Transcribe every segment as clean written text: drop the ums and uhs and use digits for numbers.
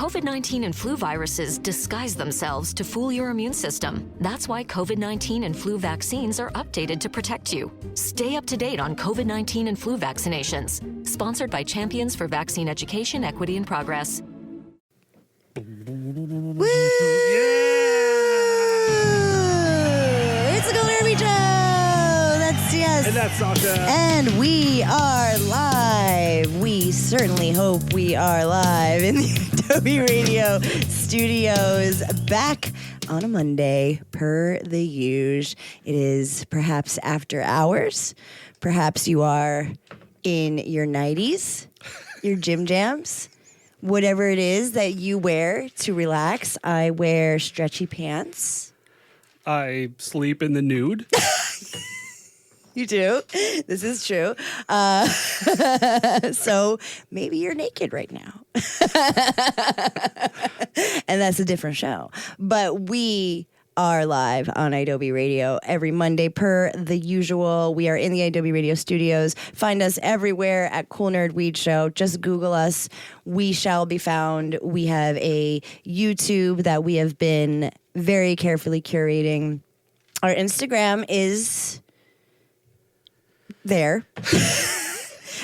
COVID-19 and flu viruses disguise themselves to fool your immune system. That's why COVID-19 and flu vaccines are updated to protect you. Stay up to date on COVID-19 and flu vaccinations. Sponsored by Champions for Vaccine Education, Equity, and Progress. Woo! It's the Golden Army Show! That's yes. And that's Sasha. And we are live. We certainly hope we are live in the Adobe Radio studios. Back on a Monday, per the usual. It is perhaps after hours. Perhaps you are in your 90s, your gym jams. Whatever it is that you wear to relax. I wear stretchy pants. I sleep in the nude. You do. This is true. So maybe you're naked right now. And that's a different show. But we are live on Adobe Radio every Monday per the usual. We are in the Adobe Radio studios. Find us everywhere at Cool Nerd Weed Show. Just Google us. We shall be found. We have a YouTube that we have been very carefully curating. Our Instagram is there.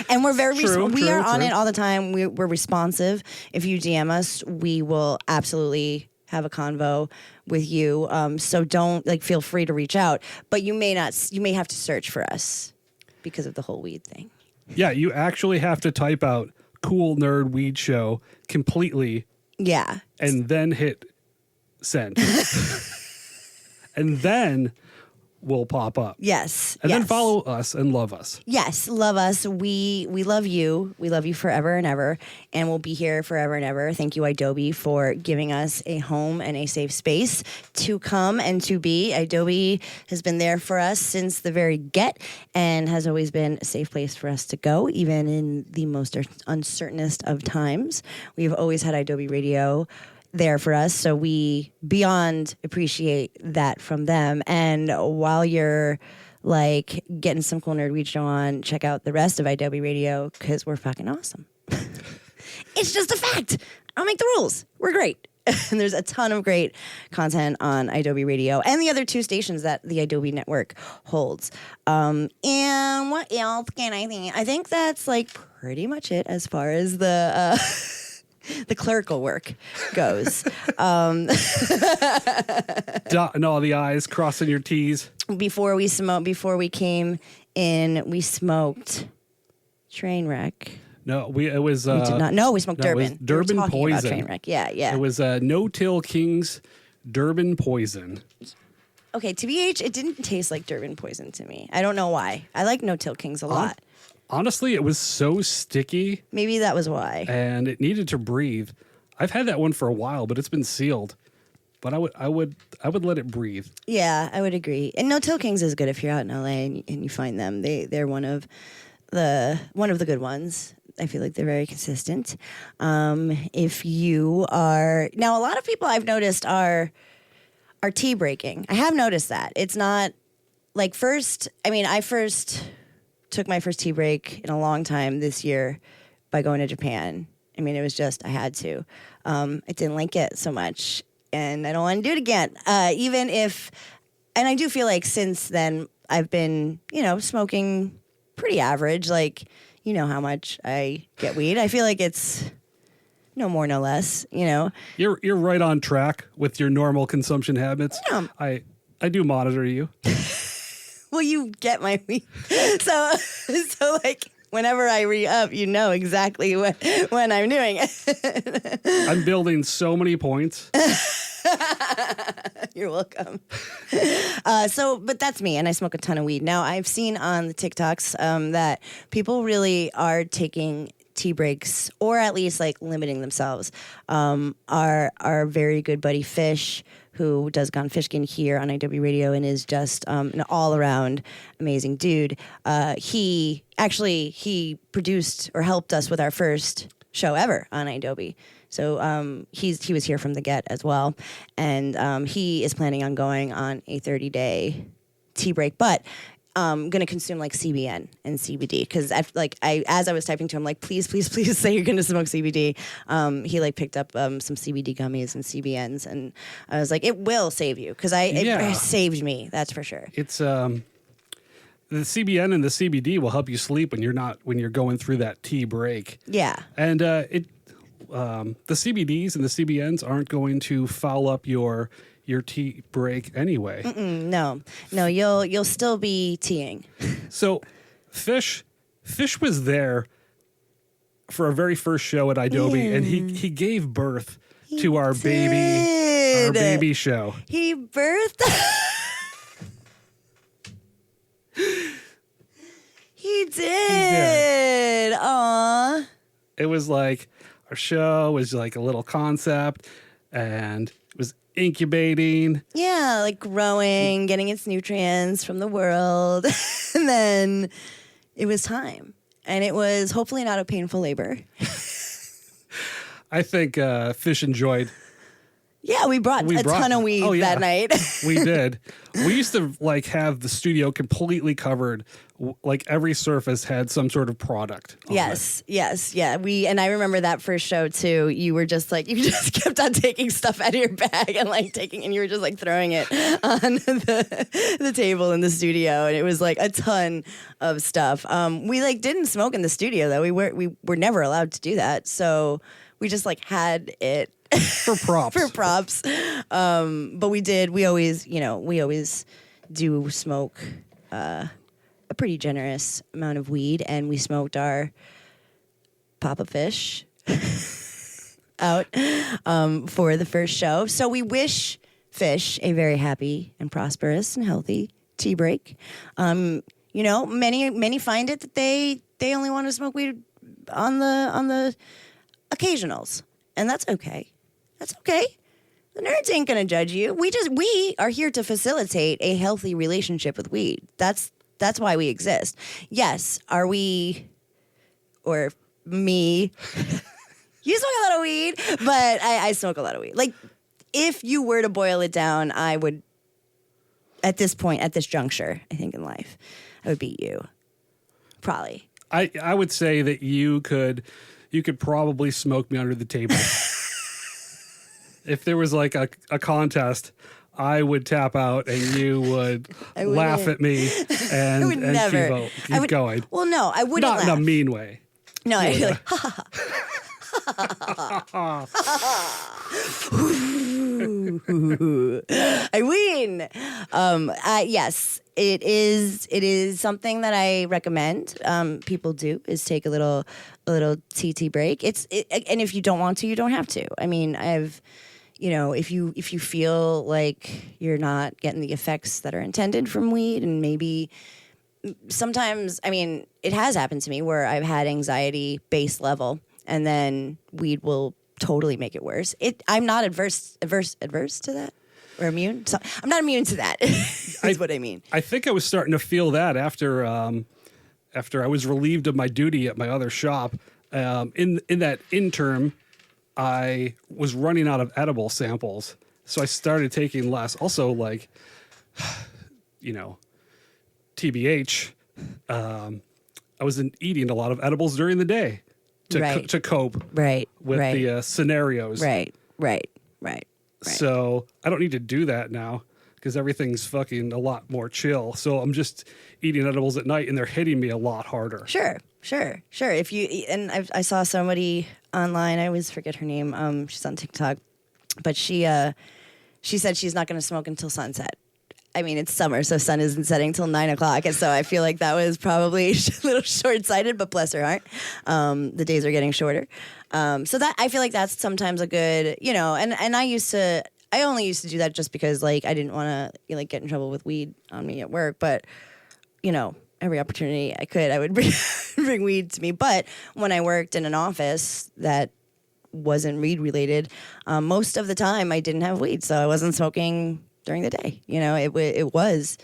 And we're very we are on it all the time. We're responsive. If you DM us, we will absolutely have a convo with you. So don't feel free to reach out, but you may have to search for us because of the whole weed thing. Yeah, you actually have to type out Cool Nerd Weed Show completely. Yeah. And then hit send. And then we'll pop up. Yes. And then follow us and love us. Yes, love us. We love you. We love you forever and ever, and we'll be here forever and ever. Thank you, Adobe, for giving us a home and a safe space to come and to be. Adobe has been there for us since the very get and has always been a safe place for us to go, even in the most uncertainest of times. We've always had Adobe Radio there for us, so we beyond appreciate that from them. And while you're getting some Cool Nerd Weed Show on, check out the rest of Adobe Radio because we're fucking awesome. It's just a fact. I'll make the rules. We're great. And there's a ton of great content on Adobe Radio and the other two stations that the Adobe network holds. And what else can I think? I think that's pretty much it as far as the clerical work goes. Dotting all the I's, crossing your T's. Before we came in, we smoked Trainwreck. No, we did not. No, we smoked Durban. Durban we were talking Poison. about Trainwreck. Yeah. It was No Till King's Durban Poison. Okay, TBH, it didn't taste like Durban Poison to me. I don't know why. I like No Till Kings a lot. Honestly, it was so sticky. Maybe that was why. And it needed to breathe. I've had that one for a while, but it's been sealed. But I would let it breathe. Yeah, I would agree. And No Till Kings is good if you're out in LA and you find them. They're one of the good ones. I feel like they're very consistent. If you are now, a lot of people I've noticed are tea breaking. I have noticed that it's not I first took my first tea break in a long time this year by going to Japan. I mean, it was just, I had to. I didn't like it so much, and I don't want to do it again. And I do feel like since then, I've been, smoking pretty average. You know how much I get weed. I feel like it's no more, no less, You're right on track with your normal consumption habits. Yeah. I do monitor you. Well, you get my weed. So whenever I re-up, you know exactly when I'm doing it. I'm building so many points. You're welcome. But that's me, and I smoke a ton of weed. Now, I've seen on the TikToks that people really are taking tea breaks, or at least limiting themselves. Our very good buddy Fish, who does Gone Fishkin here on Adobe Radio and is just an all-around amazing dude. He produced or helped us with our first show ever on Adobe. So he was here from the get as well. And he is planning on going on a 30-day tea break. But gonna consume like CBN and CBD because as I was typing to him like please say you're gonna smoke CBD. He like picked up some CBD gummies and CBNs, and I was like, it will save you because it saved me. That's for sure. It's the CBN and the CBD will help you sleep when you're going through that tea break. Yeah, and the CBDs and the CBNs aren't going to foul up your tea break anyway. No, you'll still be teeing. So, Fish was there for our very first show at Adobe, and he gave birth to our baby show. He birthed. He did. Aw. It was like our show was like a little concept, and it was incubating. Yeah, like growing, getting its nutrients from the world. And then it was time. And it was hopefully not a painful labor. I think Fish enjoyed. Yeah, we brought a ton of weed that night. We did. We used to like have the studio completely covered. Like every surface had some sort of product. Yes. Yeah. And I remember that first show too. You were just like, you just kept on taking stuff out of your bag and and you were just like throwing it on the table in the studio. And it was like a ton of stuff. We like didn't smoke in the studio though. We were never allowed to do that. So we just like had it. For props. But we always do smoke a pretty generous amount of weed, and we smoked our Papa Fish out for the first show. So we wish Fish a very happy and prosperous and healthy tea break. Many find it that they only want to smoke weed on the occasionals, and that's okay. That's okay. The nerds ain't gonna judge you. We are here to facilitate a healthy relationship with weed. That's why we exist. Yes, are we, or me? You smoke a lot of weed, but I smoke a lot of weed. Like, if you were to boil it down, I would, at this point, at this juncture, I think in life, I would beat you. Probably. I would say that you could probably smoke me under the table. If there was like a contest, I would tap out and you would laugh at me and, keep going. Well, no, I wouldn't laugh. Not in a mean way. No, I'd be like, ha ha ha. I win. Yes, it is something that I recommend. People do is take a little TT break. And if you don't want to, you don't have to. I mean, if you feel like you're not getting the effects that are intended from weed, and maybe sometimes, I mean, it has happened to me where I've had anxiety base level, and then weed will totally make it worse. I'm not adverse to that, or immune. So I'm not immune to that. Is what I mean. I think I was starting to feel that after I was relieved of my duty at my other shop. In that interim, I was running out of edible samples, so I started taking less. Also, like, TBH, I wasn't eating a lot of edibles during the day to cope with the scenarios. Right. So I don't need to do that now because everything's fucking a lot more chill. So I'm just eating edibles at night, and they're hitting me a lot harder. Sure. If you I saw somebody online. I always forget her name. She's on TikTok, but she said she's not going to smoke until sunset. I mean, it's summer, so sun isn't setting till 9 o'clock, and so I feel like that was probably a little short-sighted. But bless her heart, the days are getting shorter. So that I feel like that's sometimes a good, And I only used to do that just because like I didn't want to get in trouble with weed on me at work, but every opportunity I could, I would bring weed to me. But when I worked in an office that wasn't weed related, most of the time I didn't have weed, so I wasn't smoking during the day. It was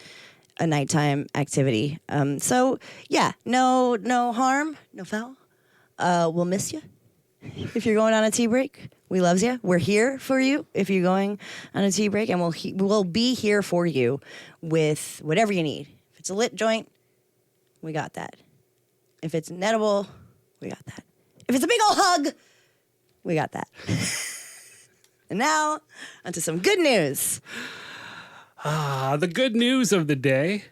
a nighttime activity. So yeah, no harm, no foul. We'll miss you if you're going on a tea break. We loves you. We're here for you if you're going on a tea break, and we'll be here for you with whatever you need. it's a lit joint, we got that. If it's an edible, we got that. If it's a big old hug, we got that. And now, onto some good news. The good news of the day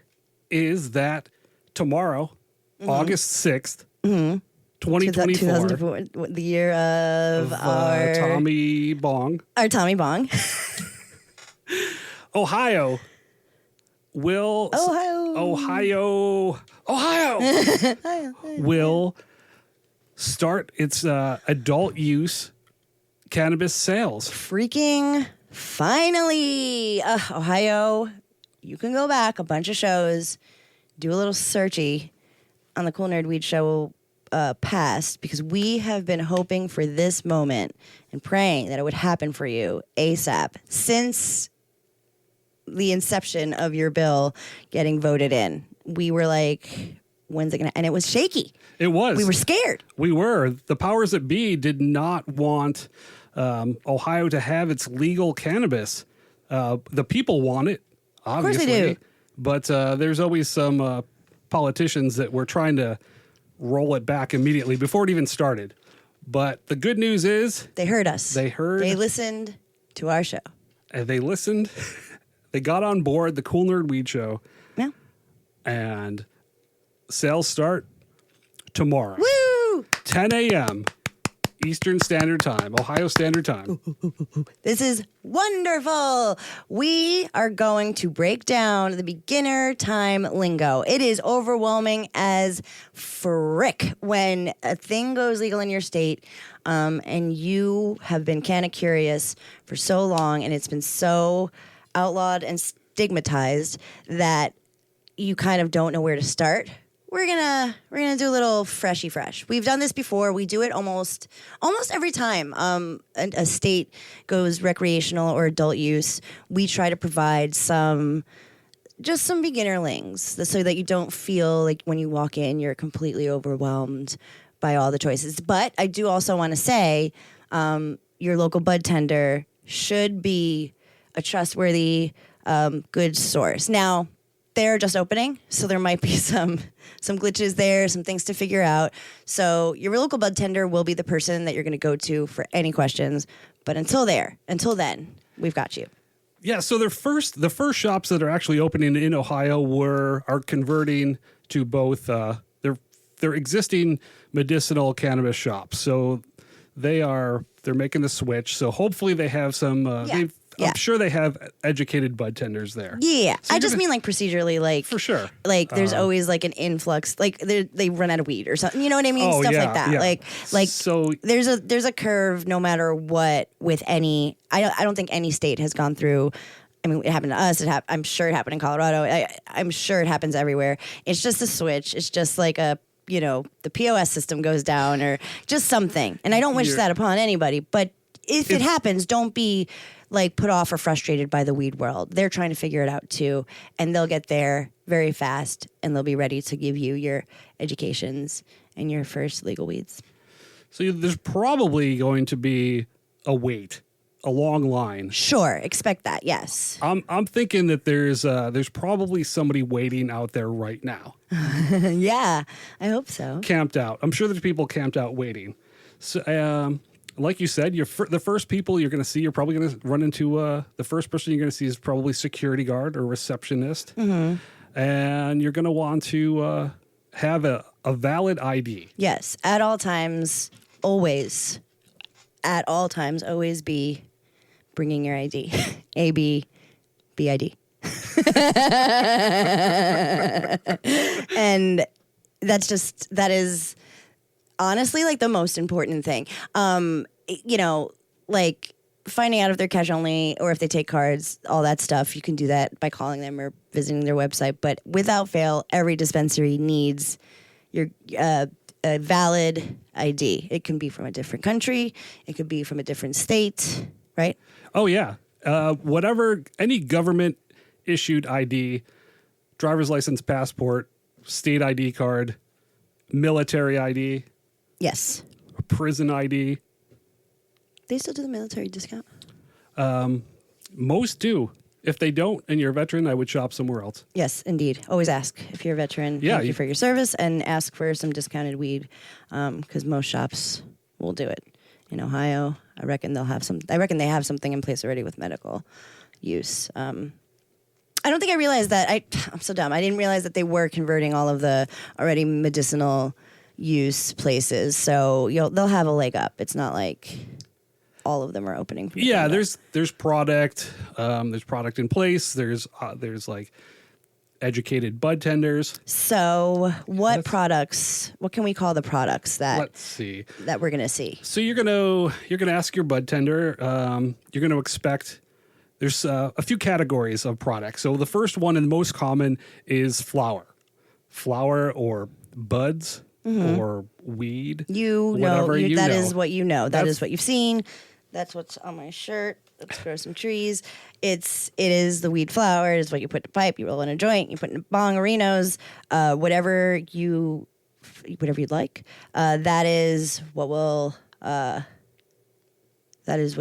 is that tomorrow, August 6th, 2024, the year of our Tommy Bong, our Tommy Bong. Ohio will will start its adult use cannabis sales. Freaking finally. Ohio, you can go back a bunch of shows, do a little searchy on the Cool Nerd Weed Show past, because we have been hoping for this moment and praying that it would happen for you ASAP since the inception of your bill getting voted in. We were like, when's it going to... And it was shaky. It was. We were scared. We were. The powers that be did not want Ohio to have its legal cannabis. The people want it, obviously. Of course they do. But there's always some politicians that were trying to roll it back immediately before it even started. But the good news is... They heard us. They listened to our show. And they listened. They got on board the Cool Nerd Weed Show. Yeah. And sales start tomorrow. Woo! 10 a.m. Eastern Standard Time, Ohio Standard Time. This is wonderful. We are going to break down the beginner time lingo. It is overwhelming as frick when a thing goes legal in your state, and you have been canna-curious for so long, and it's been so outlawed and stigmatized that you kind of don't know where to start. We're gonna do a little freshy fresh. We've done this before. We do it almost every time a state goes recreational or adult use. We try to provide some beginner links so that you don't feel like when you walk in you're completely overwhelmed by all the choices. But I do also want to say your local bud tender should be a trustworthy, good source. Now, they're just opening, so there might be some glitches there, some things to figure out. So your local bud tender will be the person that you're going to go to for any questions. But until then, we've got you. Yeah, so the first shops that are actually opening in Ohio are converting to both they're existing medicinal cannabis shops. So they're making the switch. So hopefully they have some I'm sure they have educated bud tenders there. Yeah. So I just mean like procedurally, like for sure. Like there's always like an influx, like they run out of weed or something. You know what I mean? Stuff like that. Yeah. Like so there's a curve no matter what with any. I don't think any state has gone through. I mean, it happened to us. I'm sure it happened in Colorado. I'm sure it happens everywhere. It's just a switch. It's just like the POS system goes down or just something. And I don't wish that upon anybody, but if it happens, don't be like put off or frustrated by the weed world. They're trying to figure it out too, and they'll get there very fast, and they'll be ready to give you your educations and your first legal weeds. So there's probably going to be a long line. Sure, expect that. Yes. I'm thinking that there's probably somebody waiting out there right now. Yeah, I hope so. Camped out. I'm sure there's people camped out waiting. So. Like you said, the first people you're going to see, you're probably going to run into the first person you're going to see is probably security guard or receptionist. Mm-hmm. And you're going to want to have a valid ID. Yes, at all times, always be bringing your ID. A-B, B-I-D. And that is honestly like the most important thing. Like finding out if they're cash only or if they take cards, all that stuff, you can do that by calling them or visiting their website. But without fail, every dispensary needs your a valid ID. It can be from a different country. It could be from a different state, right? Oh, yeah. Any government issued ID, driver's license, passport, state ID card, military ID. Yes. A prison ID. They still do the military discount? Most do. If they don't and you're a veteran, I would shop somewhere else. Yes, indeed. Always ask if you're a veteran. Yeah, Thank you for your service, and ask for some discounted weed, because most shops will do it. In Ohio, I reckon they have something in place already with medical use. I don't think I realized that. I'm so dumb. I didn't realize that they were converting all of the already medicinal use places. So they'll have a leg up. It's not like all of them are opening. Yeah, there's product. There's product in place. There's like educated bud tenders. So what products? What can we call the products that? Let's see. That we're gonna see. So you're gonna ask your bud tender. You're gonna expect. There's a few categories of products. So the first one and most common is flower or buds or weed. That is what you know. That is what you've seen. That's what's on my shirt. Let's grow some trees. It is the weed flower. It is what you put in a pipe. You roll in a joint. You put in a bong, arenos, whatever you'd like. That is what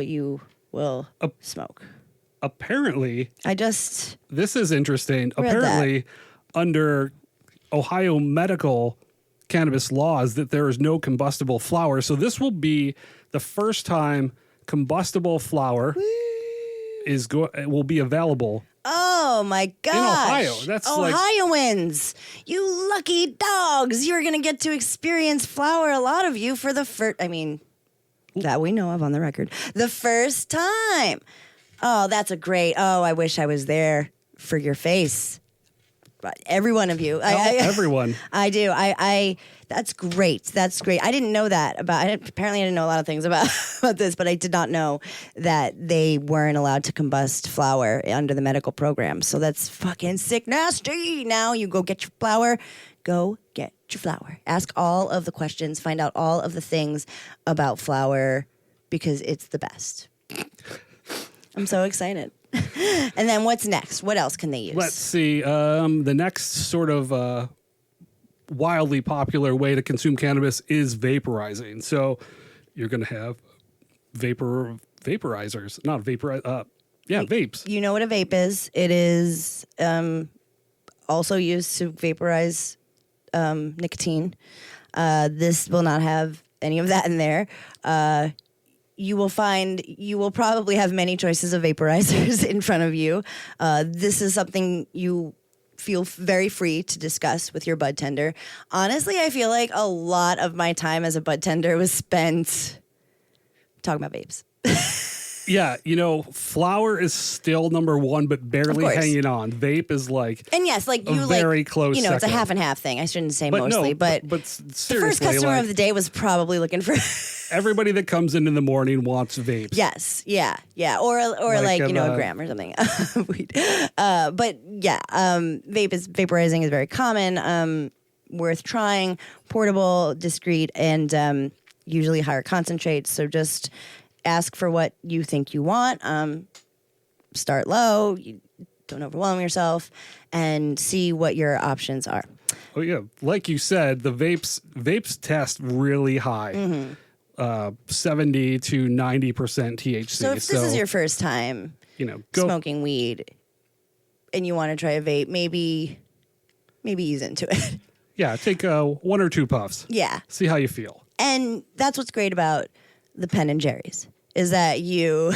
you will smoke. Apparently, this is interesting. read Apparently, under Ohio medical cannabis laws, that there is no combustible flower. So this will be the first time combustible flower will be available. Oh my gosh. In Ohio. That's Ohioans. You lucky dogs. You're going to get to experience flower, a lot of you, for the first, that we know of on the record, the first time. Oh, that's I wish I was there for your face. But every one of you. Everyone. I do. That's great. That's great. I didn't know that apparently I didn't know a lot of things about this, but I did not know that they weren't allowed to combust flower under the medical program. So that's fucking sick nasty. Now you go get your flower. Go get your flower. Ask all of the questions. Find out all of the things about flower because it's the best. I'm so excited. And then what's next? What else can they use? Let's see. The next sort of wildly popular way to consume cannabis is vaporizing. So you're going to have vaporizers, not vapes. You know what a vape is. It is also used to vaporize nicotine. This will not have any of that in there. You will probably have many choices of vaporizers in front of you. This is something you feel very free to discuss with your bud tender. Honestly, I feel like a lot of my time as a bud tender was spent talking about vapes. Yeah, flower is still number one, but barely hanging on. Vape is very close. It's a second. half and half thing. I shouldn't say mostly, but seriously, the first customer of the day was probably looking for. Everybody that comes in the morning wants vapes. Yes, yeah, or a gram or something. But yeah, vaporizing is very common. Worth trying. Portable, discreet, and usually higher concentrates. So just ask for what you think you want. Start low. Don't overwhelm yourself, and see what your options are. Oh yeah, like you said, the vapes test really high. Mm-hmm. 70 to 90% THC. So if this is your first time, smoking weed, and you want to try a vape, maybe ease into it. Yeah, take 1 or 2 puffs. Yeah, see how you feel. And that's what's great about the Ben and Jerry's is that you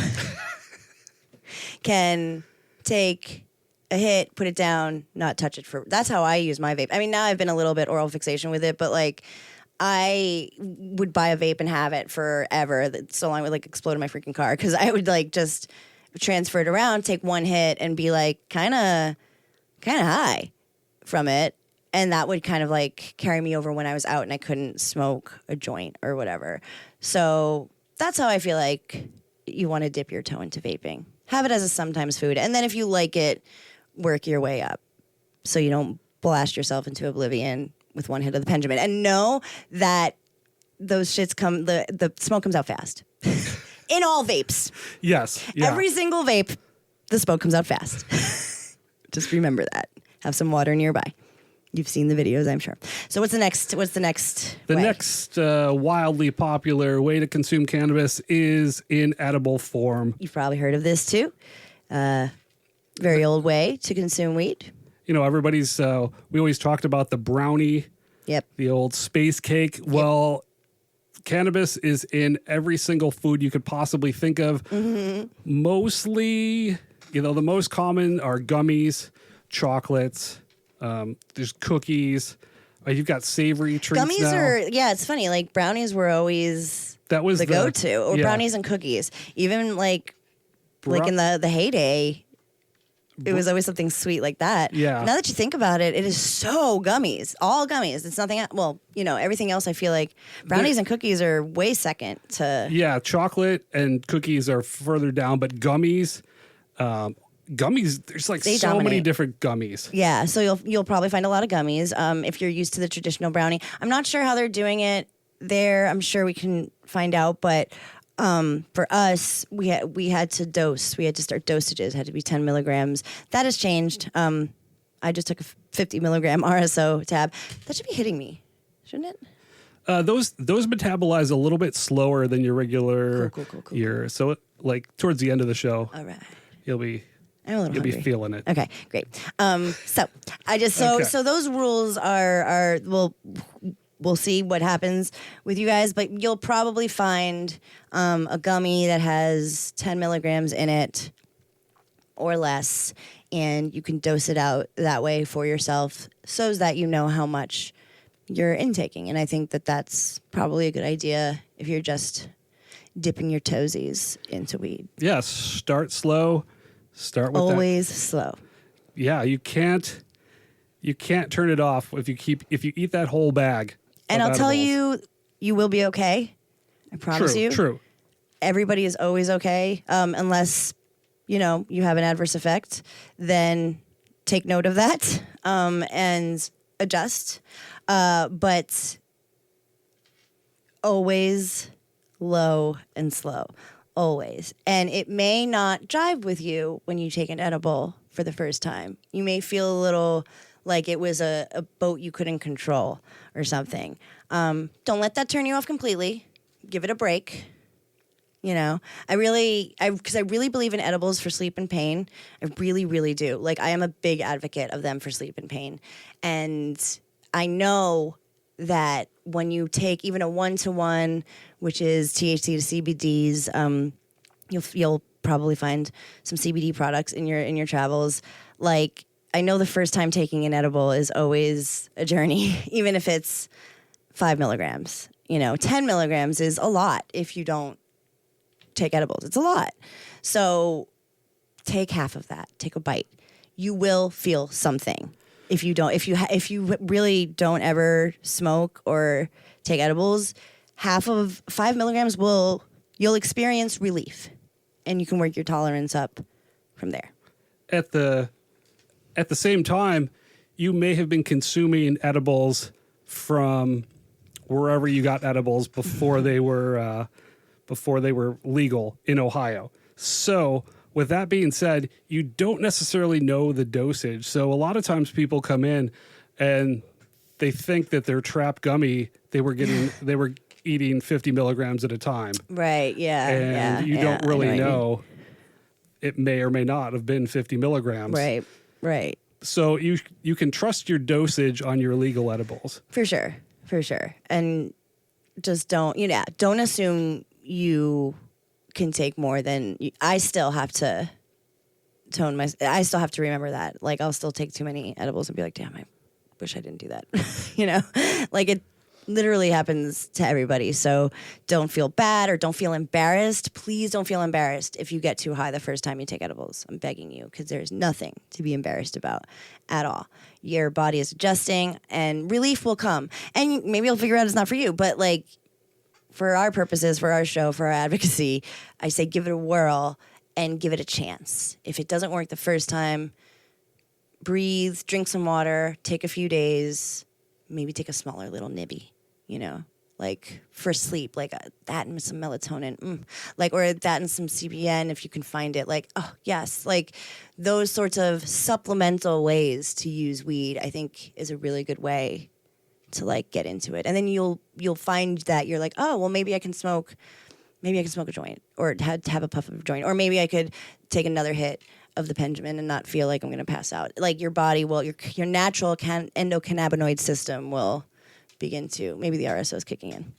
can take a hit, put it down, not touch it that's how I use my vape. Now I've been a little bit oral fixation with it, but I would buy a vape and have it forever. So long it would explode in my freaking car because I would just transfer it around, take one hit, and be kind of high from it, and that would kind of carry me over when I was out and I couldn't smoke a joint or whatever. So that's how I feel like you want to dip your toe into vaping. Have it as a sometimes food, and then if you like it, work your way up so you don't blast yourself into oblivion with one hit of the Benjamin, and know that those shits the smoke comes out fast. In all vapes. Yes. Yeah. Every single vape, the smoke comes out fast. Just remember that. Have some water nearby. You've seen the videos, I'm sure. So what's the next The next wildly popular way to consume cannabis is in edible form. You've probably heard of this too. very old way to consume weed. You know, everybody's, we always talked about the brownie, Yep. the old space cake. Well, cannabis is in every single food you could possibly think of. Mostly, you know, the most common are gummies, chocolates, there's cookies. You've got savory treats Gummies now. it's funny. Like brownies were always That was the go-to, or yeah. brownies and cookies. Even like in the heyday, it was always something sweet like that. Yeah. Now that you think about it, it is so gummies, all gummies. It's nothing. Well, you know, everything else. I feel like brownies and cookies are way second to. Yeah, chocolate and cookies are further down, but gummies, there's like They so many dominate. different gummies. Yeah, so you'll probably find a lot of gummies if you're used to the traditional brownie. I'm not sure how they're doing it there. I'm sure we can find out, but for us, we had to dose. We had to start dosages. It had to be 10 milligrams. That has changed. I just took a 50 milligram RSO tab. That should be hitting me, shouldn't it? Those metabolize a little bit slower than your regular Cool. year. So like towards the end of the show, All right. you'll be I'm a little be hungry. feeling it. Okay, great. So those rules are we'll see what happens with you guys, but you'll probably find a gummy that has 10 milligrams in it or less, and you can dose it out that way for yourself so that you know how much you're intaking. And I think that that's probably a good idea if you're just dipping your toesies into weed. Yes, start slow. Start with Always slow. Yeah, you can't turn it off if you eat that whole bag. And of I'll tell edibles. you will be okay. I promise you. True. Everybody is always okay, unless you have an adverse effect. Then take note of that and adjust. But always low and slow, always. And it may not jive with you when you take an edible for the first time. You may feel a little like it was a boat you couldn't control or something. Don't let that turn you off completely. Give it a break. Because I really believe in edibles for sleep and pain. I really, really do. Like, I am a big advocate of them for sleep and pain. And I know that when you take even a 1-to-1, which is THC to CBDs, you'll probably find some CBD products in your travels. Like, I know the first time taking an edible is always a journey, even if it's 5 milligrams. 10 milligrams is a lot if you don't take edibles. It's a lot. So take half of that. Take a bite. You will feel something. If you really don't ever smoke or take edibles, half of 5 milligrams you'll experience relief, and you can work your tolerance up from there. At the same time, you may have been consuming edibles from wherever you got edibles before they were legal in Ohio. So with that being said, you don't necessarily know the dosage. So a lot of times people come in and they think that their trap gummy, they were eating 50 milligrams at a time. Right. Yeah. And you don't I really what you mean. know. It may or may not have been 50 milligrams. Right. So you can trust your dosage on your legal edibles. For sure. And just don't assume you can take more than I still have to I still have to remember that. Like, I'll still take too many edibles and be like, damn, I wish I didn't do that. Like, it literally happens to everybody. So don't feel bad or don't feel embarrassed. Please don't feel embarrassed if you get too high the first time you take edibles. I'm begging you, because there's nothing to be embarrassed about at all. Your body is adjusting and relief will come. And maybe you'll figure out it's not for you, but like, for our purposes, for our show, for our advocacy, I say give it a whirl and give it a chance. If it doesn't work the first time, breathe, drink some water, take a few days, maybe take a smaller little nibby, like for sleep, like that and some melatonin, or that and some CBN if you can find it. Like, oh yes, like those sorts of supplemental ways to use weed, I think, is a really good way to like get into it. And then you'll find that you're like, oh well, maybe I can smoke maybe I could smoke a joint or have a puff of a joint, or maybe I could take another hit of the Benjamin and not feel like I'm going to pass out. Like your body will, your natural endocannabinoid system will begin to, maybe the RSO is kicking in.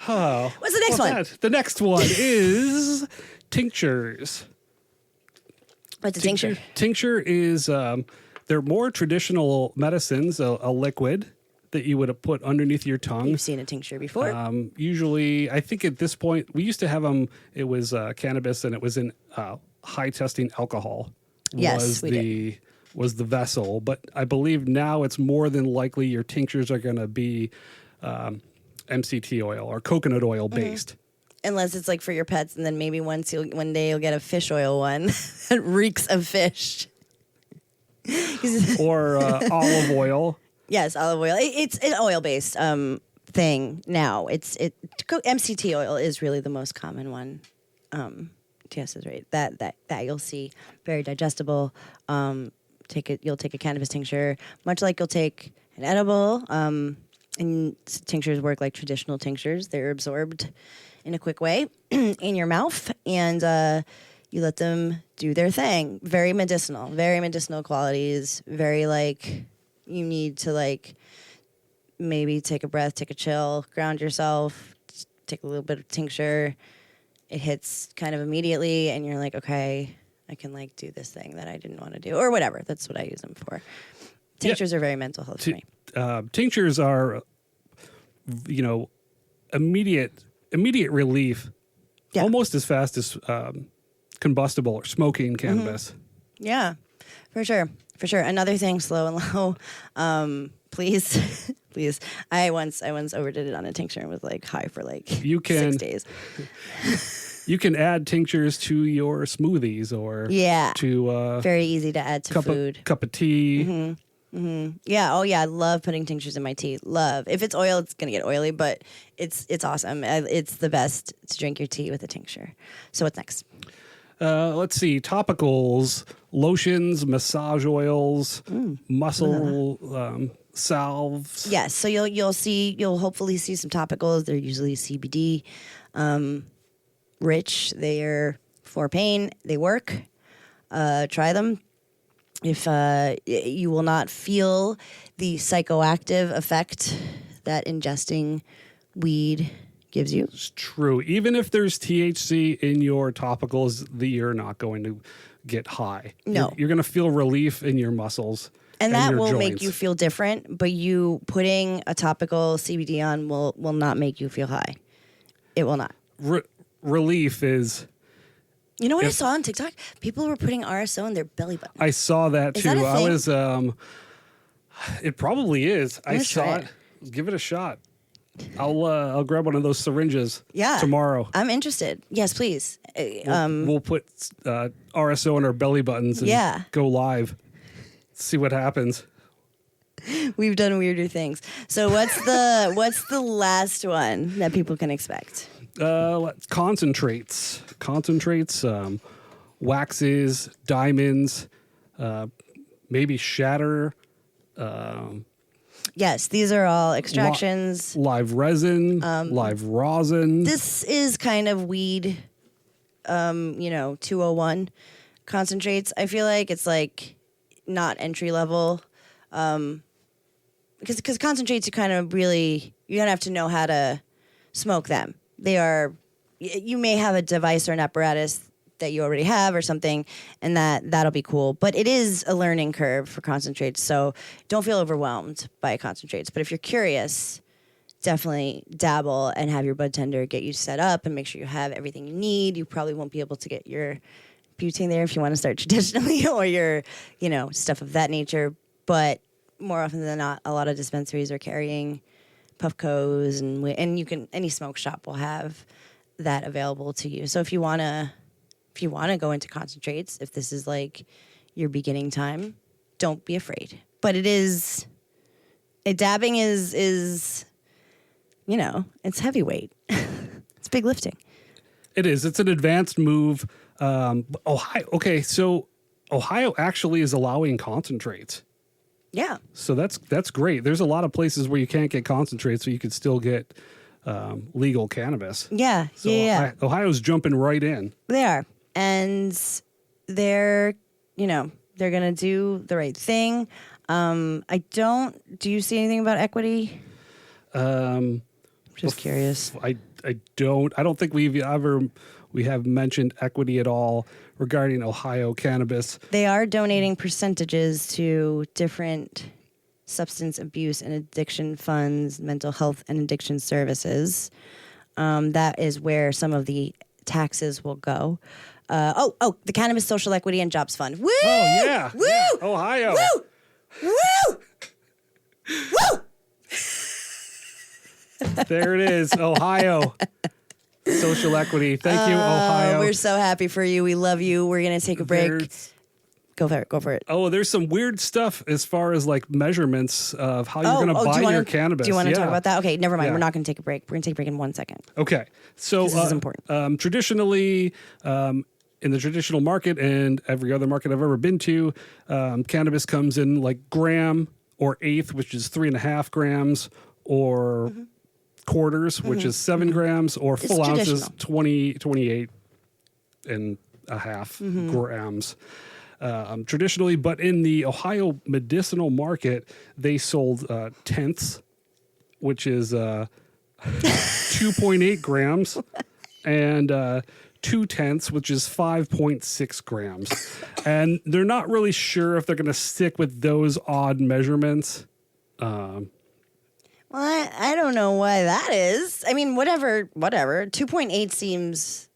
Oh, what's the next one? The next one is tinctures. What's a tincture? Tincture is, they're more traditional medicines, a liquid that you would have put underneath your tongue. You've seen a tincture before. Usually, I think at this point, we used to have them, it was cannabis and it was in high testing alcohol. Yes, was the vessel. But I believe now it's more than likely your tinctures are going to be MCT oil or coconut oil based. Unless it's like for your pets, and then maybe one day you'll get a fish oil one that reeks of fish. Or olive oil. Yes, olive oil. It's an oil-based thing now. MCT oil is really the most common one. TS is right. That you'll see very digestible. You'll take a cannabis tincture, much like you'll take an edible. And tinctures work like traditional tinctures. They're absorbed in a quick way in your mouth, and you let them do their thing. Very medicinal qualities. Very like you need to like maybe take a breath, take a chill, ground yourself, take a little bit of tincture. It hits kind of immediately, and you're like, okay, I can like do this thing that I didn't want to do, or whatever. That's what I use them for. Tinctures are very mental health for me. Tinctures are, immediate relief, almost as fast as combustible or smoking cannabis. Yeah, for sure. Another thing, slow and low. Please. I once overdid it on a tincture and was like high for like 6 days. You can add tinctures to your smoothies or to very easy to add to food. Cup of tea. Yeah. Oh yeah. I love putting tinctures in my tea. Love. If it's oil, it's gonna get oily, but it's awesome. It's the best to drink your tea with a tincture. So what's next? Let's see. Topicals, lotions, massage oils, muscle salves. Yes. So you'll hopefully see some topicals. They're usually CBD rich. They're for pain. They work. Try them. If you will not feel the psychoactive effect that ingesting weed gives you. It's true. Even if there's THC in your topicals, you're not going to get high. No. You're going to feel relief in your muscles. And that your will joints. make you feel different, but you putting a topical CBD on will not make you feel high. It will not. Relief is... You know what I saw on TikTok? People were putting RSO in their belly button. I saw that too. Is that a thing? I was it probably is. I saw it. Give it a shot. I'll grab one of those syringes tomorrow. I'm interested. Yes, please. We'll put RSO in our belly buttons and go live. See what happens. We've done weirder things. So what's the last one that people can expect? Concentrates, waxes, diamonds, maybe shatter. Yes, these are all extractions. Live resin, live rosin. This is kind of weed, 201 concentrates. I feel like it's like not entry level. Because concentrates, you don't have to know how to smoke them. You may have a device or an apparatus that you already have or something, and that'll be cool. But it is a learning curve for concentrates, so don't feel overwhelmed by concentrates. But if you're curious, definitely dabble and have your bud tender get you set up and make sure you have everything you need. You probably won't be able to get your butane there if you want to start traditionally or your, stuff of that nature. But more often than not, a lot of dispensaries are carrying Puffcos, and any smoke shop will have that available to you. So if you wanna go into concentrates, if this is like your beginning time, don't be afraid. But dabbing is it's heavyweight. It's big lifting. It is. It's an advanced move. Ohio. Okay, so Ohio actually is allowing concentrates. Yeah. So that's great. There's a lot of places where you can't get concentrate, so you could still get legal cannabis. Yeah. So yeah. Ohio's jumping right in. They are. And they're, they're going to do the right thing. Do you see anything about equity? Just curious. I don't think we have mentioned equity at all regarding Ohio cannabis. They are donating percentages to different substance abuse and addiction funds, mental health and addiction services. That is where some of the taxes will go. The Cannabis Social Equity and Jobs Fund. Woo! Oh, yeah. Woo! Yeah. Ohio. Woo! Woo! Woo! There it is, Ohio. Social equity. Thank you, Ohio. We're so happy for you. We love you. We're going to take a break. Go for it. Oh, there's some weird stuff as far as like measurements of how you're going to buy your cannabis. Do you want to talk about that? Okay, never mind. Yeah. We're not going to take a break. We're going to take a break in 1 second. Okay. So This is important. Traditionally, in the traditional market and every other market I've ever been to, cannabis comes in like gram or eighth, which is 3.5 grams, or quarters, which is 7 grams, or full ounces, 28 and a half grams. Traditionally, but in the Ohio medicinal market, they sold tenths, which is 2.8 grams, and 2/10, which is 5.6 grams. And they're not really sure if they're going to stick with those odd measurements. Well, I don't know why that is. I mean, whatever. 2.8 seems.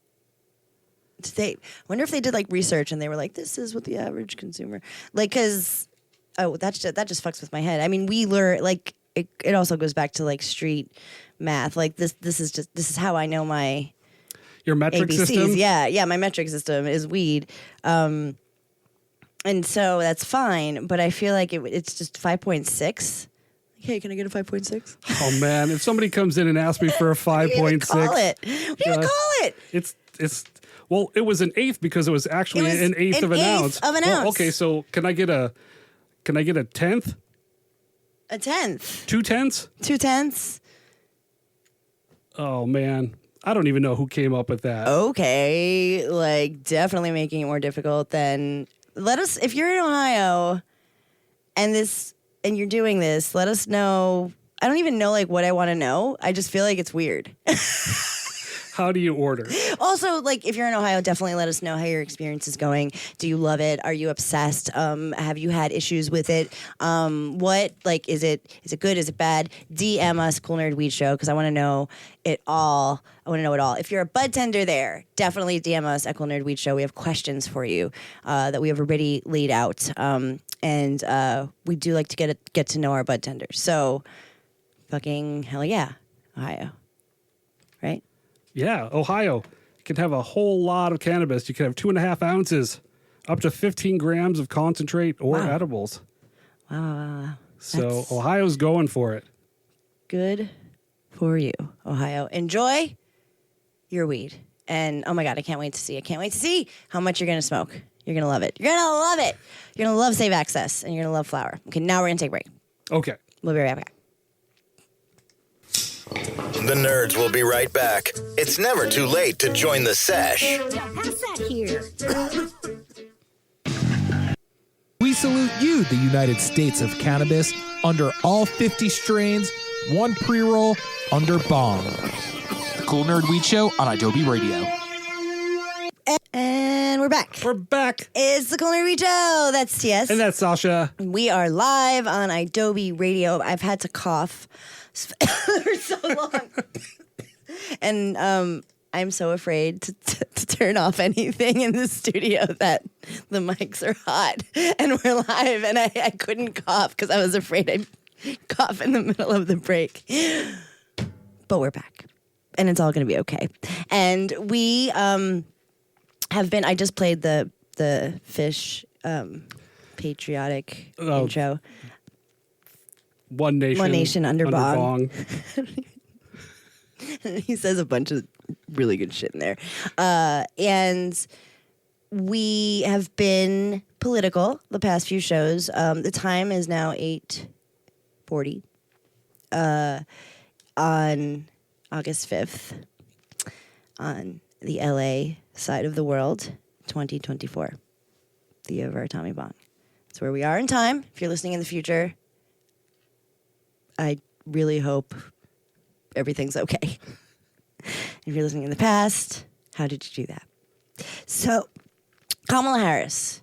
Wonder if they did like research and they were like, "This is what the average consumer like." Because that just fucks with my head. I mean, we learn like it also goes back to like street math. Like this is how I know my Your metric ABCs. system. Yeah. My metric system is weed, and so that's fine. But I feel like it's just 5.6. Hey, can I get a 5.6? Oh man, if somebody comes in and asks me for a 5.6, call it. What do you call it? It's well, it was an eighth because it was actually an eighth of an ounce. Well, okay, so can I get a tenth? A tenth. 2/10? 2/10. Oh man, I don't even know who came up with that. Okay, like definitely making it more difficult than if you're in Ohio and you're doing this, let us know. I don't even know like what I want to know. I just feel like it's weird. How do you order? Also, like if you're in Ohio, definitely let us know how your experience is going. Do you love it? Are you obsessed? Have you had issues with it? What like is it good? Is it bad? DM us, Cool Nerd Weed Show, because I want to know it all. I want to know it all. If you're a bud tender there, definitely DM us at Cool Nerd Weed Show. We have questions for you that we have already laid out, and we do like to get to know our bud tenders. So, fucking hell yeah, Ohio, right? Yeah, Ohio. You can have a whole lot of cannabis. You can have 2.5 ounces, up to 15 grams of concentrate or edibles. Wow. So Ohio's going for it. Good for you, Ohio. Enjoy your weed. And oh my God, I can't wait to see. I can't wait to see how much you're going to smoke. You're going to love it. You're going to love it. You're going to love Save Access and you're going to love flower. Okay, now we're going to take a break. Okay. We'll be right back. The nerds will be right back. It's never too late to join the sesh. Pass that here. We salute you, the United States of cannabis, under all 50 strains, one pre-roll, under bong. The Cool Nerd Weed Show on Adobe Radio. And we're back. We're back. It's the Cool Nerd Weed Show. That's TS. And that's Sasha. We are live on Adobe Radio. I've had to cough for so long. And I'm so afraid to turn off anything in the studio that the mics are hot and we're live. And I couldn't cough because I was afraid I'd cough in the middle of the break. But we're back. And it's all going to be okay. And we have been, I just played the Fish patriotic intro. One Nation under bong. bong. He says a bunch of really good shit in there. And we have been political the past few shows. The time is now 8:40 on August 5th on the LA side of the world, 2024, the year of our Tommy Bong. That's where we are in time. If you're listening in the future, I really hope everything's okay. If you're listening in the past, how did you do that? So, Kamala Harris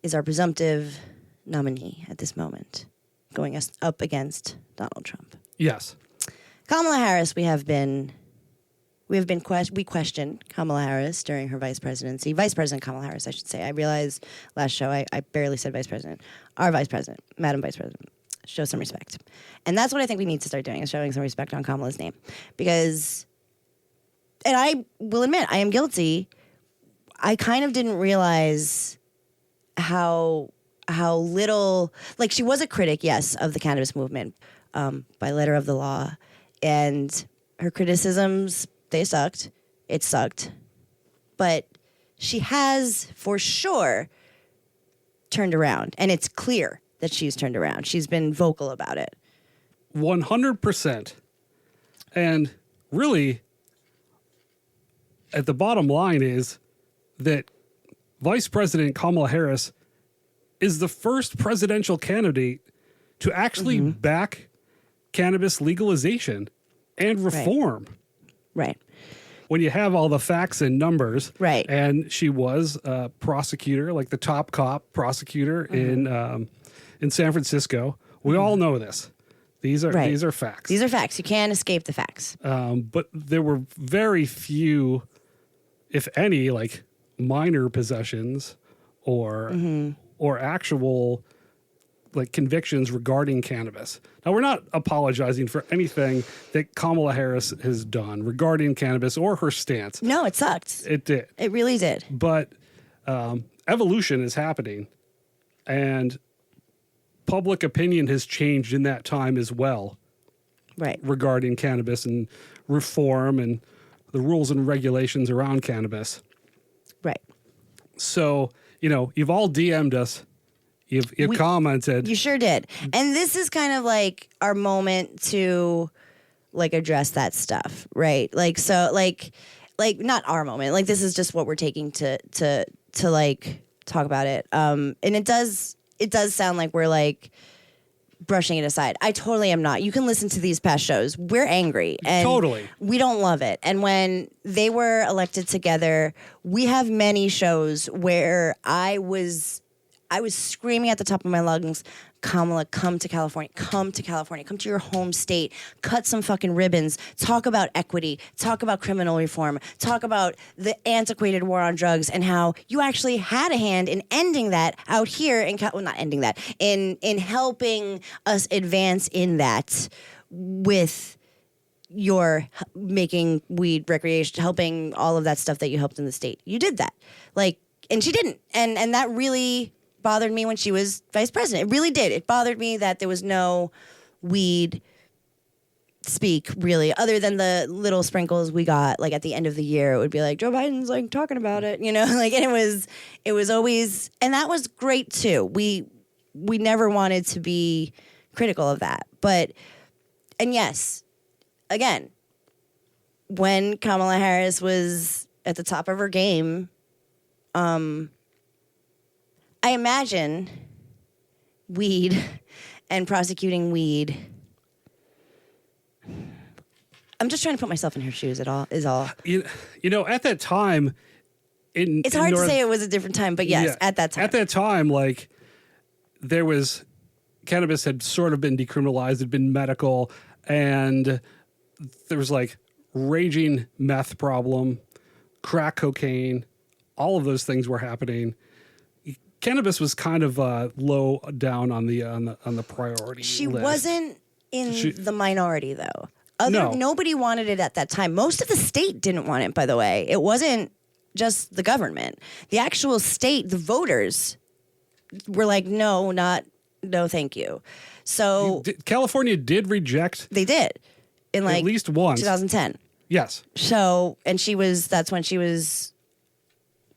is our presumptive nominee at this moment, going up against Donald Trump. Yes. Kamala Harris, we questioned Kamala Harris during her vice presidency. Vice President Kamala Harris, I should say. I realized last show I barely said vice president. Our vice president, Madam Vice President. Show some respect. And that's what I think we need to start doing, is showing some respect on Kamala's name. Because, and I will admit, I am guilty. I kind of didn't realize how little, like, she was a critic, yes, of the cannabis movement by letter of the law. And her criticisms, they sucked. It sucked. But she has, for sure, turned around. And it's clear that she's turned around. She's been vocal about it. 100%. And really, at the bottom line is that Vice President Kamala Harris is the first presidential candidate to actually back cannabis legalization and reform. Right. When you have all the facts and numbers. Right. And she was a prosecutor, like the top cop prosecutor in San Francisco. We all know this. These are facts. These are facts. You can't escape the facts. But there were very few, if any, like minor possessions or actual like convictions regarding cannabis. Now, we're not apologizing for anything that Kamala Harris has done regarding cannabis or her stance. No, it sucked. It did. It really did. But evolution is happening, and public opinion has changed in that time as well. Right. Regarding cannabis and reform and the rules and regulations around cannabis. Right. So, you've all DM'd us. You've commented. You sure did. And this is kind of like our moment to like address that stuff, right? Like, so like not our moment. Like, this is just what we're taking to like talk about it. And it does sound like we're like brushing it aside. I totally am not. You can listen to these past shows. We're angry. And totally. We don't love it. And when they were elected together, we have many shows where I was screaming at the top of my lungs, Kamala, come to California, come to your home state, cut some fucking ribbons, talk about equity, talk about criminal reform, talk about the antiquated war on drugs and how you actually had a hand in ending that out here, not ending that, in helping us advance in that with your making weed recreation, helping all of that stuff that you helped in the state. You did that. And she didn't. And that really bothered me when she was vice president. It really did. It bothered me that there was no weed speak, really, other than the little sprinkles we got, like, at the end of the year. It would be like, Joe Biden's, like, talking about it, and it was always, and that was great, too. We never wanted to be critical of that. But, and yes, again, when Kamala Harris was at the top of her game, I imagine weed and prosecuting weed. I'm just trying to put myself in her shoes. Is all. At that time, it's hard to say it was a different time, but yes, at that time. At that time, like, there was cannabis had sort of been decriminalized, had been medical, and there was like raging meth problem, crack cocaine, all of those things were happening. Cannabis was kind of low down on the priority list. She wasn't in the minority, though. No. Nobody wanted it at that time. Most of the state didn't want it, by the way. It wasn't just the government. The actual state, the voters, were like, no, thank you. So California did reject. They did. In like at least once. 2010. Yes. So, and that's when she was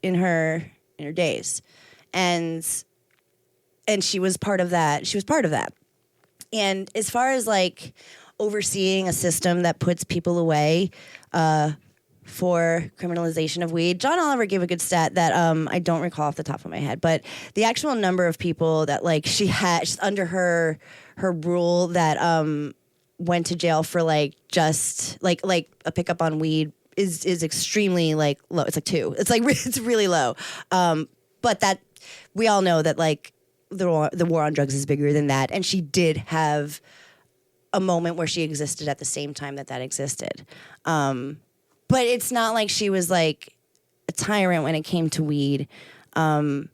in her days. and she was part of that. She was part of that. And as far as like overseeing a system that puts people away for criminalization of weed, John Oliver gave a good stat that I don't recall off the top of my head, but the actual number of people that like she had under her rule that went to jail for like just like a pickup on weed is extremely like low. It's like 2. It's like it's really low. But that we all know that like the war on drugs is bigger than that, and she did have a moment where she existed at the same time that existed. But it's not like she was like a tyrant when it came to weed. And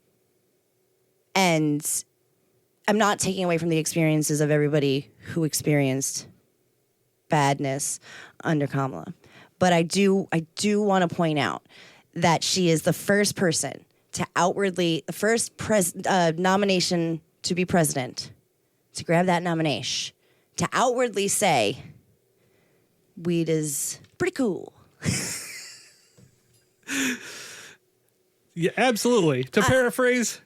I'm not taking away from the experiences of everybody who experienced badness under Kamala. But I do want to point out that she is the first person to outwardly, the first nomination to be president, to grab that nomination, to outwardly say, weed is pretty cool. Yeah, absolutely. To paraphrase,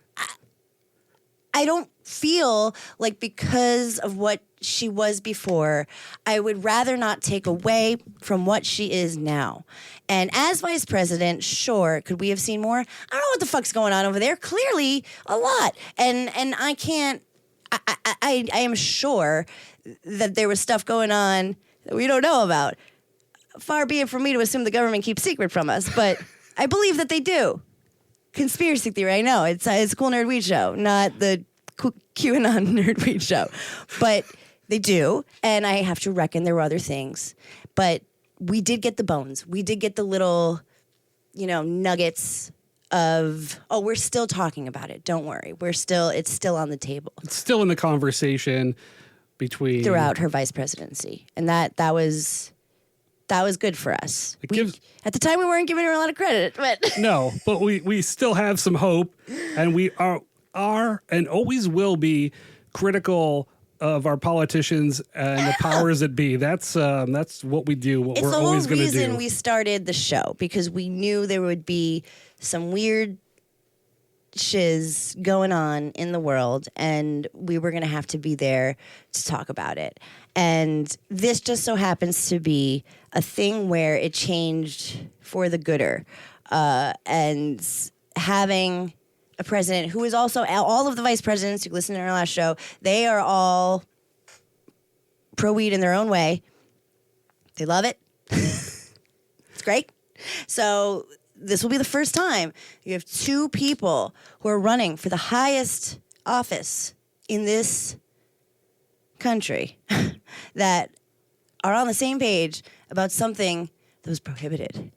I don't feel like because of what she was before, I would rather not take away from what she is now. And as vice president, sure, could we have seen more? I don't know what the fuck's going on over there. Clearly, a lot. And I can't. I am sure that there was stuff going on that we don't know about. Far be it from me to assume the government keeps secret from us, but I believe that they do. Conspiracy theory, I know. It's a Cool Nerd Weed Show, not the QAnon Nerd Weed Show. But they do, and I have to reckon there were other things. But we did get the bones. We did get the little, nuggets of, we're still talking about it. Don't worry. It's still on the table. it's still in the conversation between Throughout her vice presidency. And that was good for us. At the time, we weren't giving her a lot of credit, but No, but we still have some hope, and we are and always will be critical of our politicians and the powers that be. That's what we do. What we're always going to do. It's the whole reason we started the show, because we knew there would be some weird shiz going on in the world, and we were going to have to be there to talk about it. And this just so happens to be a thing where it changed for the gooder. And having a president who is also, all of the vice presidents who listened to our last show, they are all pro-weed in their own way. They love it. It's great. So this will be the first time you have 2 people who are running for the highest office in this country that are on the same page about something that was prohibited,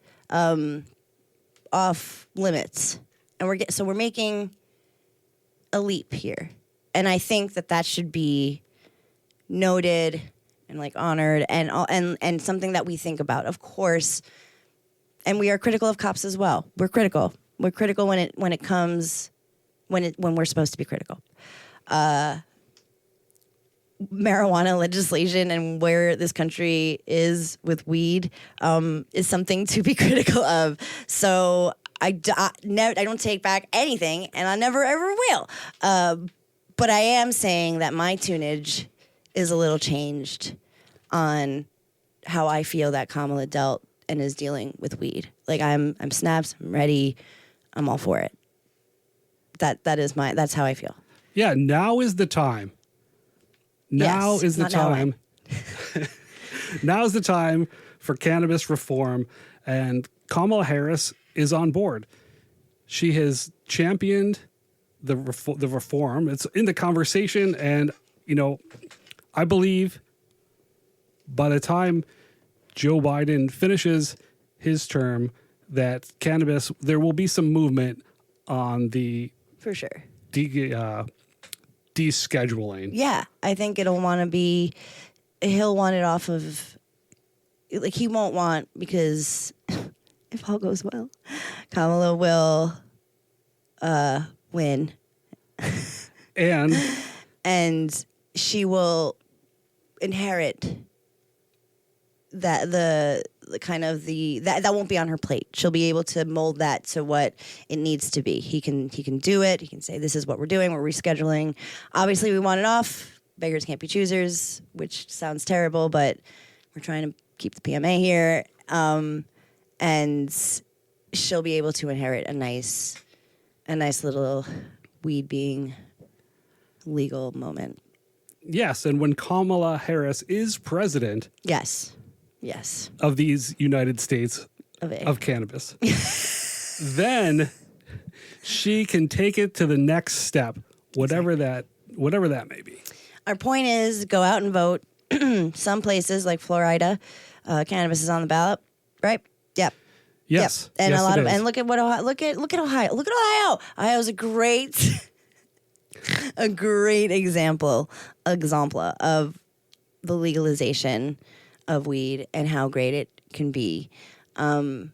off limits. And we're making a leap here. And I think that should be noted and like honored and something that we think about, of course. And we are critical of cops as well. We're critical. We're critical when we're supposed to be critical. Marijuana legislation and where this country is with weed is something to be critical of. So I don't take back anything, and I never ever will. But I am saying that my tunage is a little changed on how I feel that Kamala dealt and is dealing with weed. Like I'm snaps, I'm ready, I'm all for it. That's how I feel. Yeah, now is the time. Now Yes, is the not now. time. Now is the time for cannabis reform, and Kamala Harris is on board. She has championed the reform. It's in the conversation, and I believe by the time Joe Biden finishes his term, that cannabis, there will be some movement on the For sure. descheduling. Yeah, I think he'll want it off of, like, he won't want, because if all goes well, Kamala will win. And she will inherit that that won't be on her plate. She'll be able to mold that to what it needs to be. He can do it. He can say, this is what we're doing. We're rescheduling. Obviously, we want it off. Beggars can't be choosers, which sounds terrible, but we're trying to keep the PMA here. And she'll be able to inherit a nice little weed being legal moment. Yes, and when Kamala Harris is president, Yes, of these United States of cannabis, then she can take it to the next step, whatever that may be. Our point is, go out and vote. Some places like Florida, cannabis is on the ballot, right? Yep. Yes. Yep. And yes, a lot it of is. and look at Ohio. Look at Ohio. Look at Ohio. Ohio's a great example of the legalization of weed and how great it can be. I'm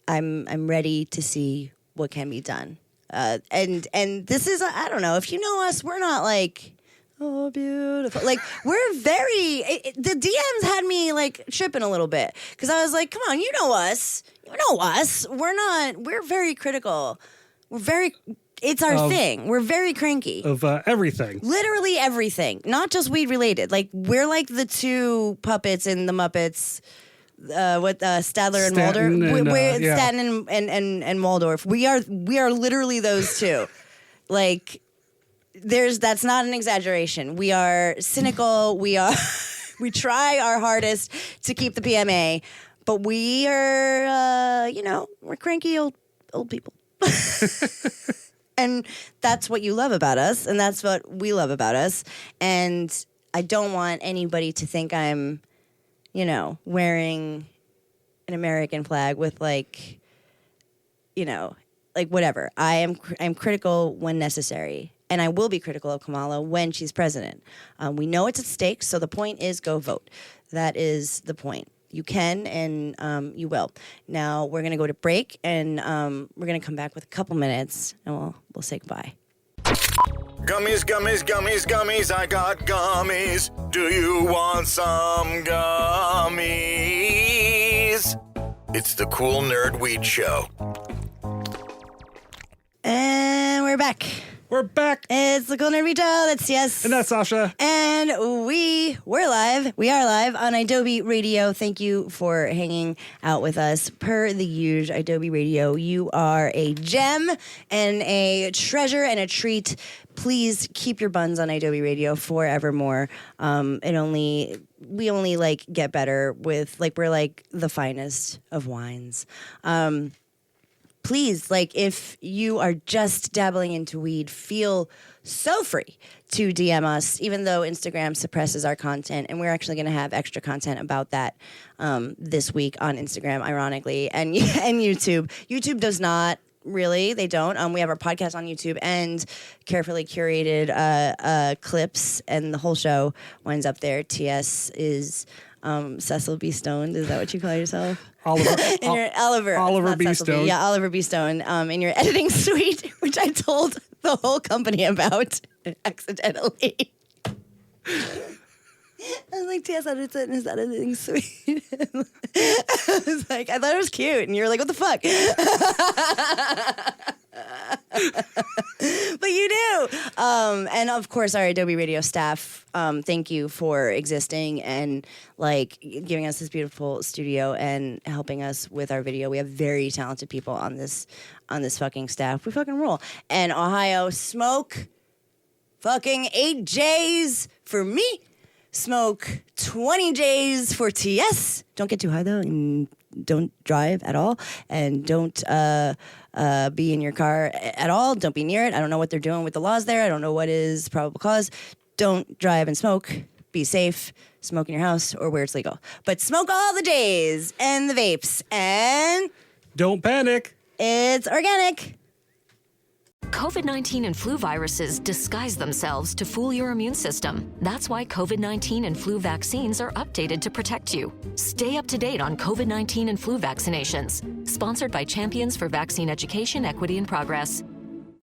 ready to see what can be done. And this is I don't know if you know us, we're not like, oh, beautiful. Like, we're very... the DMs had me, like, tripping a little bit. Because I was like, come on, you know us. You know us. We're very critical. It's our thing. We're very cranky. Of everything. Literally everything. Not just weed related. Like, we're like the two puppets in the Muppets... with Stadler and Mulder. Yeah. Stanton and Waldorf. We are literally those two. Like... that's not an exaggeration. We are cynical. We try our hardest to keep the PMA, but we are, we're cranky old people. And that's what you love about us, and that's what we love about us. And I don't want anybody to think I'm, wearing an American flag with like whatever. I'm critical when necessary. And I will be critical of Kamala when she's president. We know it's at stake, so the point is go vote. That is the point. You can and you will. Now we're going to go to break, and we're going to come back with a couple minutes, and we'll say goodbye. Gummies, gummies, gummies, gummies, I got gummies. Do you want some gummies? It's the Cool Nerd Weed Show. And we're back. We're back. It's the Cool Nerd Weed Show. That's yes. And that's Sasha. And we're live. We are live on Adobe Radio. Thank you for hanging out with us. Per the usual, Adobe Radio, you are a gem and a treasure and a treat. Please keep your buns on Adobe Radio forevermore. We only like get better with we're like the finest of wines. Please, if you are just dabbling into weed, feel so free to DM us, even though Instagram suppresses our content. And we're actually going to have extra content about that this week on Instagram, ironically, and YouTube. YouTube does not really. They don't. We have our podcast on YouTube and carefully curated clips, and the whole show winds up there. TS is... Cecil B. Stoned, is that what you call yourself? Oliver B. Cecil Stone. Yeah, Oliver B. Stone. In your editing suite, which I told the whole company about accidentally. I was like, TS edits it in his editing suite. I was like, I thought it was cute, and you're like, what the fuck? But you do. And of course, our Adobe Radio staff, thank you for existing and giving us this beautiful studio and helping us with our video. We have very talented people on this fucking staff. We fucking rule. And Ohio, smoke fucking 8 J's for me. Smoke 20 J's for TS. Don't get too high though, and don't drive at all, and don't be in your car at all. Don't be near it. I don't know what they're doing with the laws there. I don't know what is probable cause. Don't drive and smoke. Be safe. Smoke in your house or where it's legal. But smoke all the J's and the vapes, and don't panic. It's organic. COVID-19 and flu viruses disguise themselves to fool your immune system. That's why COVID-19 and flu vaccines are updated to protect you. Stay up to date on COVID-19 and flu vaccinations. Sponsored by Champions for Vaccine Education, Equity, and Progress.